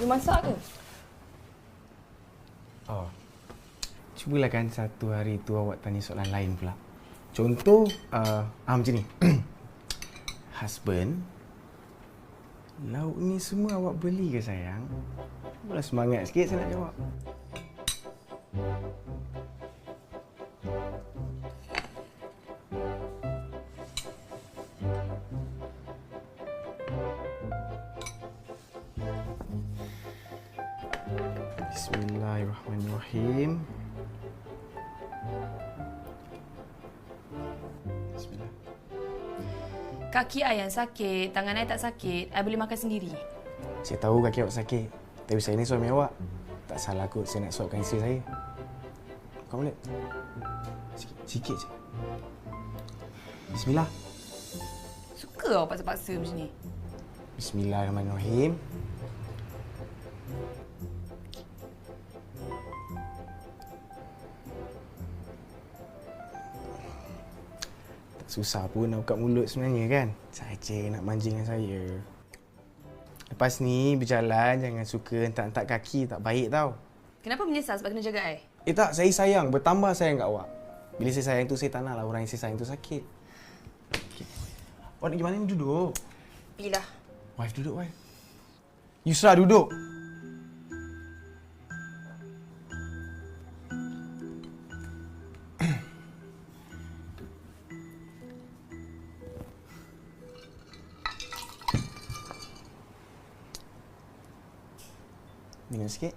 boleh masak ke? Oh. Cubalah kan satu hari tu awak tanya soalan lain pula. Contoh, macam ni. Husband, lauk ni semua awak beli ke sayang? Cubalah semangat sikit saya nak jawab. Bismillahirrahmanirrahim. Bismillah. Kaki I yang sakit, tangan I tak sakit. I boleh makan sendiri. Saya tahu kaki awak sakit. Tapi saya ni suami awak. Tak salah kot saya nak suapkan isteri saya. Kau boleh? Sikit je. Bismillah. Suka awak paksa-paksa macam ni. Bismillahirrahmanirrahim. Tak susah pun nak buka mulut sebenarnya kan? Saja nak manjingkan saya. Lepas ni berjalan jangan suka hentak-hentak kaki, tak baik tau. Kenapa menyesal sebab kena jaga I? Tak, saya sayang. Bertambah sayang kat awak. Bila saya sayang tu, saya tak naklah orang yang saya sayang tu sakit. Okay. Awak nak pergi mana ni duduk? Pergilah. Wife duduk, wife. Yusra duduk. Minum sikit.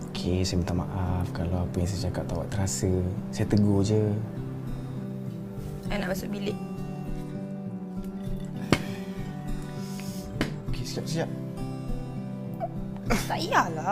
Okey, saya minta maaf kalau apa yang saya cakap tak awak terasa. Saya tegur je. I nak masuk bilik. Okey, siap-siap. Tak payahlah.